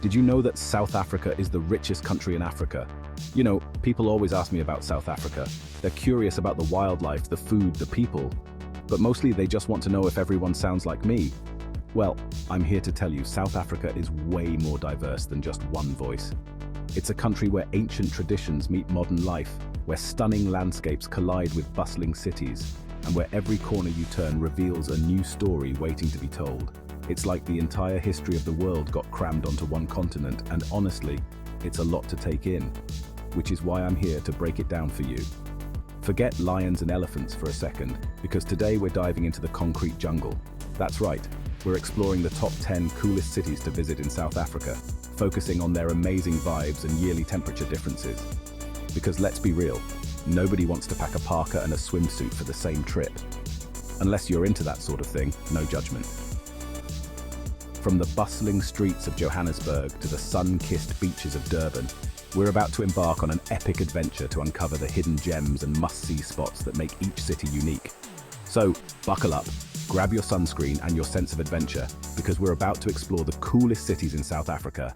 Did you know that South Africa is the richest country in Africa? You know, people always ask me about South Africa. They're curious about the wildlife, the food, the people. But mostly they just want to know if everyone sounds like me. Well, I'm here to tell you South Africa is way more diverse than just one voice. It's a country where ancient traditions meet modern life, where stunning landscapes collide with bustling cities, and where every corner you turn reveals a new story waiting to be told. It's like the entire history of the world got crammed onto one continent, and honestly, it's a lot to take in, which is why I'm here to break it down for you. Forget lions and elephants for a second, because today we're diving into the concrete jungle. That's right, we're exploring the top 10 coolest cities to visit in South Africa, focusing on their amazing vibes and yearly temperature differences. Because let's be real, nobody wants to pack a parka and a swimsuit for the same trip. Unless you're into that sort of thing, no judgment. From the bustling streets of Johannesburg to the sun-kissed beaches of Durban, we're about to embark on an epic adventure to uncover the hidden gems and must-see spots that make each city unique. So, buckle up, grab your sunscreen and your sense of adventure, because we're about to explore the coolest cities in South Africa.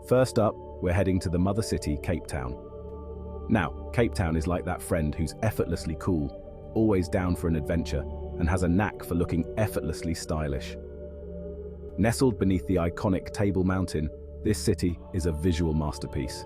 First up, we're heading to the mother city, Cape Town. Now, Cape Town is like that friend who's effortlessly cool, always down for an adventure, and has a knack for looking effortlessly stylish. Nestled beneath the iconic Table Mountain, this city is a visual masterpiece.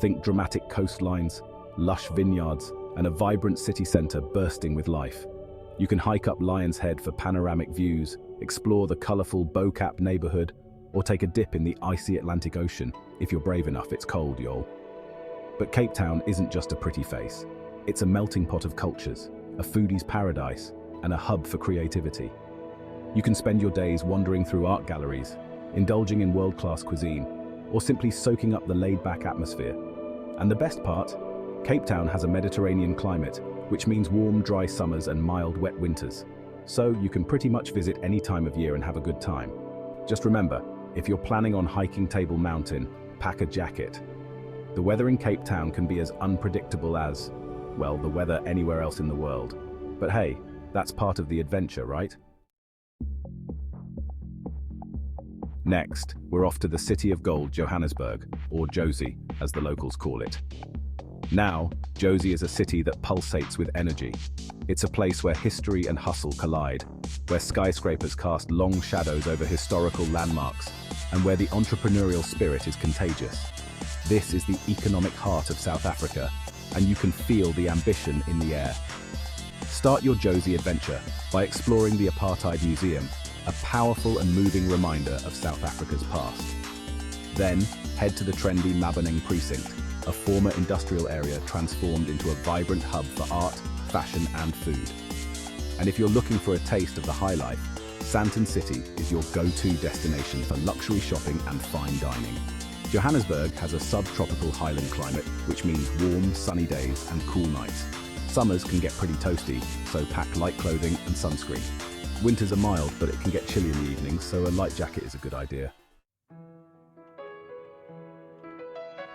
Think dramatic coastlines, lush vineyards, and a vibrant city centre bursting with life. You can hike up Lion's Head for panoramic views, explore the colourful Bo Cap neighbourhood, or take a dip in the icy Atlantic Ocean. If you're brave enough, it's cold, y'all. But Cape Town isn't just a pretty face. It's a melting pot of cultures, a foodie's paradise, and a hub for creativity. You can spend your days wandering through art galleries, indulging in world-class cuisine, or simply soaking up the laid-back atmosphere. And the best part? Cape Town has a Mediterranean climate, which means warm, dry summers and mild, wet winters. So you can pretty much visit any time of year and have a good time. Just remember, if you're planning on hiking Table Mountain, pack a jacket. The weather in Cape Town can be as unpredictable as, well, the weather anywhere else in the world. But hey, that's part of the adventure, right? Next, we're off to the City of Gold, Johannesburg, or Jozi, as the locals call it. Now, Jozi is a city that pulsates with energy. It's a place where history and hustle collide, where skyscrapers cast long shadows over historical landmarks, and where the entrepreneurial spirit is contagious. This is the economic heart of South Africa, and you can feel the ambition in the air. Start your Jozi adventure by exploring the Apartheid Museum, a powerful and moving reminder of South Africa's past. Then, head to the trendy Maboneng precinct, a former industrial area transformed into a vibrant hub for art, fashion and food. And if you're looking for a taste of the high life, Sandton City is your go-to destination for luxury shopping and fine dining. Johannesburg has a subtropical highland climate, which means warm, sunny days and cool nights. Summers can get pretty toasty, so pack light clothing and sunscreen. Winters are mild, but it can get chilly in the evenings, so a light jacket is a good idea.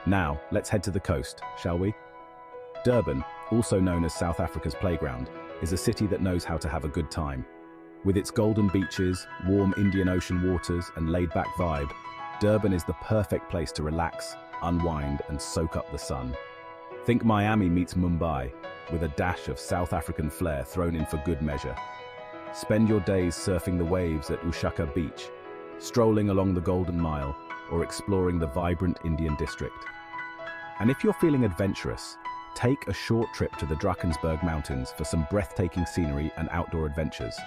Now, let's head to the coast, shall we? Durban, also known as South Africa's playground, is a city that knows how to have a good time. With its golden beaches, warm Indian Ocean waters, and laid-back vibe, Durban is the perfect place to relax, unwind, and soak up the sun. Think Miami meets Mumbai, with a dash of South African flair thrown in for good measure. Spend your days surfing the waves at Ushaka Beach, strolling along the Golden Mile, or exploring the vibrant Indian district. And if you're feeling adventurous, take a short trip to the Drakensberg Mountains for some breathtaking scenery and outdoor adventures.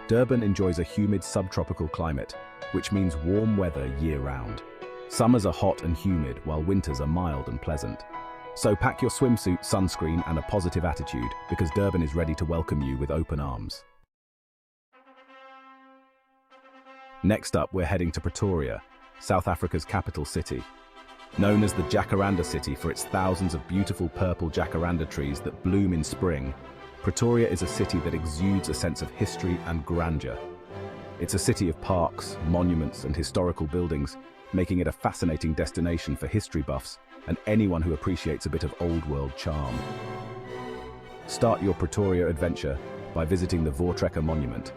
Durban enjoys a humid subtropical climate, which means warm weather year-round. Summers are hot and humid, while winters are mild and pleasant. So pack your swimsuit, sunscreen, and a positive attitude, because Durban is ready to welcome you with open arms. Next up, we're heading to Pretoria, South Africa's capital city. Known as the Jacaranda City for its thousands of beautiful purple jacaranda trees that bloom in spring, Pretoria is a city that exudes a sense of history and grandeur. It's a city of parks, monuments, and historical buildings, making it a fascinating destination for history buffs and anyone who appreciates a bit of old-world charm. Start your Pretoria adventure by visiting the Voortrekker Monument.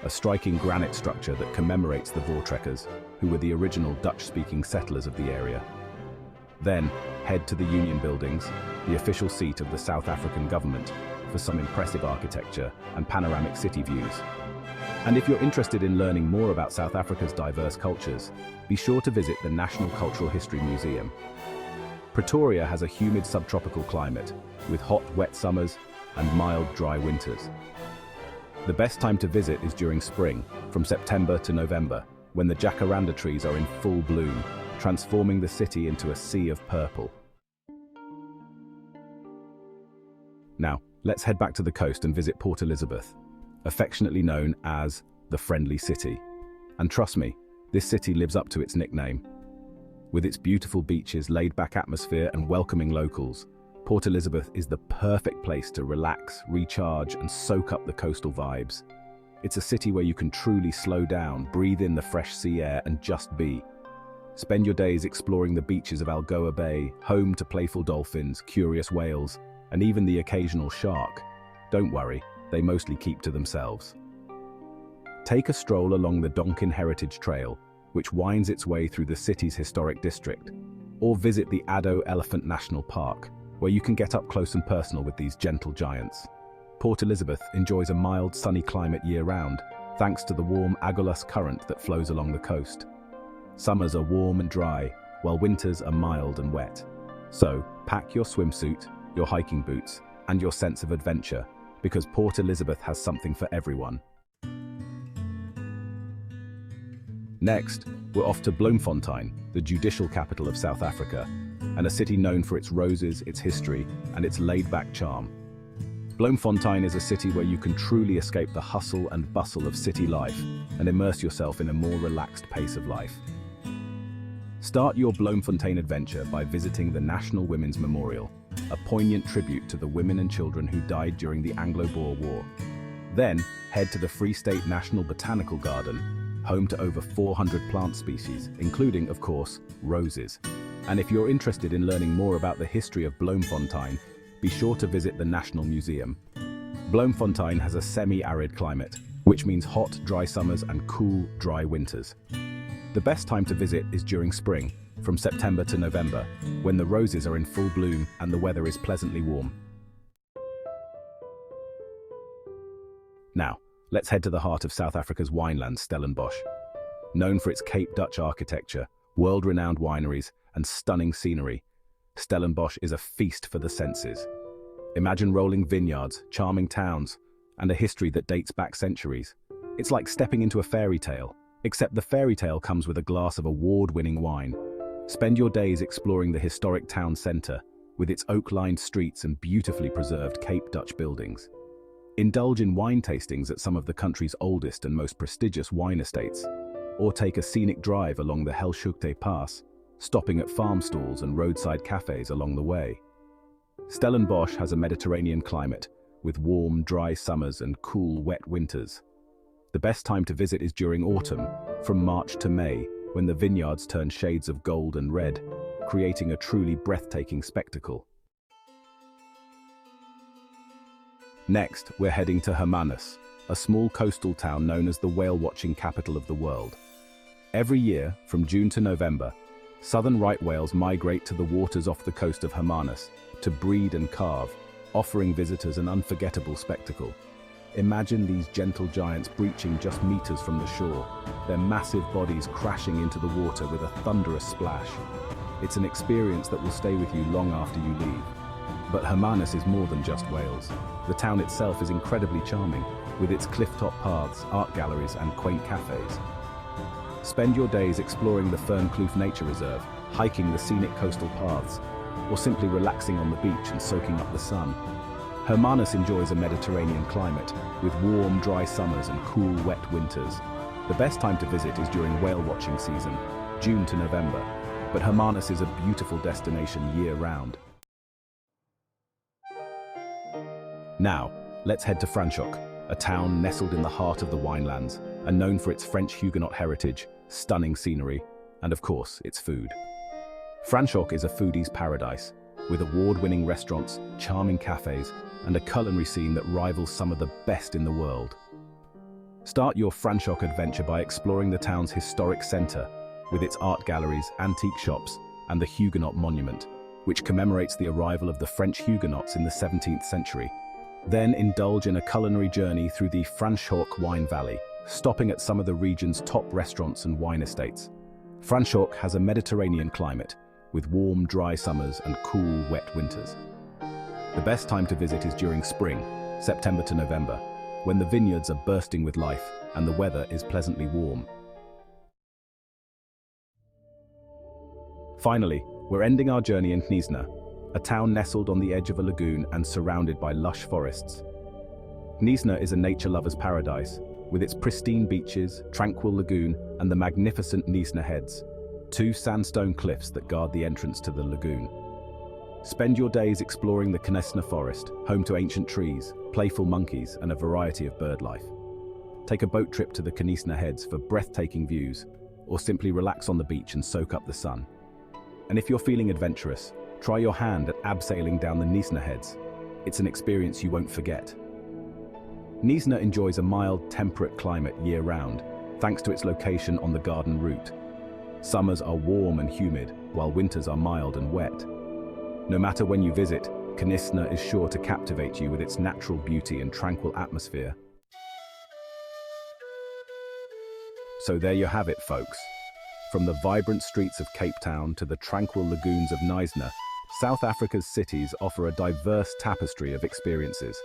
a striking granite structure that commemorates the Voortrekkers, who were the original Dutch-speaking settlers of the area. Then, head to the Union Buildings, the official seat of the South African government, for some impressive architecture and panoramic city views. And if you're interested in learning more about South Africa's diverse cultures, be sure to visit the National Cultural History Museum. Pretoria has a humid subtropical climate, with hot, wet summers and mild, dry winters. The best time to visit is during spring, from September to November, when the jacaranda trees are in full bloom, transforming the city into a sea of purple. Now, let's head back to the coast and visit Port Elizabeth, affectionately known as the Friendly City. And trust me, this city lives up to its nickname. With its beautiful beaches, laid-back atmosphere, and welcoming locals, Port Elizabeth is the perfect place to relax, recharge, and soak up the coastal vibes. It's a city where you can truly slow down, breathe in the fresh sea air, and just be. Spend your days exploring the beaches of Algoa Bay, home to playful dolphins, curious whales, and even the occasional shark. Don't worry, they mostly keep to themselves. Take a stroll along the Donkin Heritage Trail, which winds its way through the city's historic district, or visit the Addo Elephant National Park, where you can get up close and personal with these gentle giants. Port Elizabeth enjoys a mild, sunny climate year-round, thanks to the warm Agulhas current that flows along the coast. Summers are warm and dry, while winters are mild and wet. So, pack your swimsuit, your hiking boots, and your sense of adventure, because Port Elizabeth has something for everyone. Next, we're off to Bloemfontein, the judicial capital of South Africa, and a city known for its roses, its history, and its laid-back charm. Bloemfontein is a city where you can truly escape the hustle and bustle of city life and immerse yourself in a more relaxed pace of life. Start your Bloemfontein adventure by visiting the National Women's Memorial, a poignant tribute to the women and children who died during the Anglo-Boer War. Then, head to the Free State National Botanical Garden, home to over 400 plant species, including, of course, roses. And if you're interested in learning more about the history of Bloemfontein, be sure to visit the National Museum. Bloemfontein has a semi-arid climate, which means hot, dry summers and cool, dry winters. The best time to visit is during spring, from September to November, when the roses are in full bloom and the weather is pleasantly warm. Now, let's head to the heart of South Africa's wineland, Stellenbosch. Known for its Cape Dutch architecture, world-renowned wineries, and stunning scenery, Stellenbosch is a feast for the senses. Imagine rolling vineyards, charming towns, and a history that dates back centuries. It's like stepping into a fairy tale, except the fairy tale comes with a glass of award-winning wine. Spend your days exploring the historic town centre, with its oak-lined streets and beautifully preserved Cape Dutch buildings. Indulge in wine tastings at some of the country's oldest and most prestigious wine estates, or take a scenic drive along the Hellshoekte Pass, stopping at farm stalls and roadside cafes along the way. Stellenbosch has a Mediterranean climate, with warm, dry summers and cool, wet winters. The best time to visit is during autumn, from March to May, when the vineyards turn shades of gold and red, creating a truly breathtaking spectacle. Next, we're heading to Hermanus, a small coastal town known as the whale-watching capital of the world. Every year, from June to November, southern right whales migrate to the waters off the coast of Hermanus to breed and calve, offering visitors an unforgettable spectacle. Imagine these gentle giants breaching just meters from the shore, their massive bodies crashing into the water with a thunderous splash. It's an experience that will stay with you long after you leave. But Hermanus is more than just whales. The town itself is incredibly charming, with its cliff-top paths, art galleries, and quaint cafes. Spend your days exploring the Fernkloof Nature Reserve, hiking the scenic coastal paths, or simply relaxing on the beach and soaking up the sun. Hermanus enjoys a Mediterranean climate, with warm, dry summers and cool, wet winters. The best time to visit is during whale-watching season, June to November, but Hermanus is a beautiful destination year-round. Now, let's head to Franschhoek, a town nestled in the heart of the winelands and known for its French Huguenot heritage, stunning scenery, and of course, its food. Franschhoek is a foodie's paradise, with award-winning restaurants, charming cafes, and a culinary scene that rivals some of the best in the world. Start your Franschhoek adventure by exploring the town's historic centre, with its art galleries, antique shops, and the Huguenot Monument, which commemorates the arrival of the French Huguenots in the 17th century. Then indulge in a culinary journey through the Franschhoek wine valley, stopping at some of the region's top restaurants and wine estates. Franschhoek has a Mediterranean climate, with warm, dry summers and cool, wet winters. The best time to visit is during spring, September to November, when the vineyards are bursting with life and the weather is pleasantly warm. Finally, we're ending our journey in Knysna, a town nestled on the edge of a lagoon and surrounded by lush forests. Knysna is a nature lover's paradise, with its pristine beaches, tranquil lagoon, and the magnificent Knysna Heads, two sandstone cliffs that guard the entrance to the lagoon. Spend your days exploring the Knysna forest, home to ancient trees, playful monkeys, and a variety of bird life. Take a boat trip to the Knysna Heads for breathtaking views, or simply relax on the beach and soak up the sun. And if you're feeling adventurous, try your hand at abseiling down the Knysna Heads. It's an experience you won't forget. Knysna enjoys a mild, temperate climate year-round, thanks to its location on the Garden Route. Summers are warm and humid, while winters are mild and wet. No matter when you visit, Knysna is sure to captivate you with its natural beauty and tranquil atmosphere. So there you have it, folks. From the vibrant streets of Cape Town to the tranquil lagoons of Knysna, South Africa's cities offer a diverse tapestry of experiences.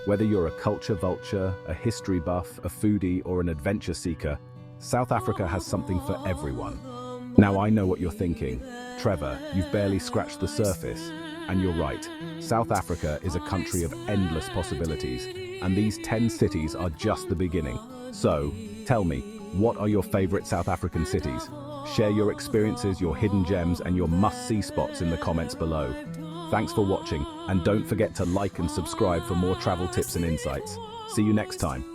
Whether you're a culture vulture, a history buff, a foodie, or an adventure seeker, South Africa has something for everyone. Now I know what you're thinking. Trevor, you've barely scratched the surface. And you're right, South Africa is a country of endless possibilities, and these 10 cities are just the beginning. So, tell me, what are your favorite South African cities? Share your experiences, your hidden gems, and your must-see spots in the comments below. Thanks for watching, and don't forget to like and subscribe for more travel tips and insights. See you next time.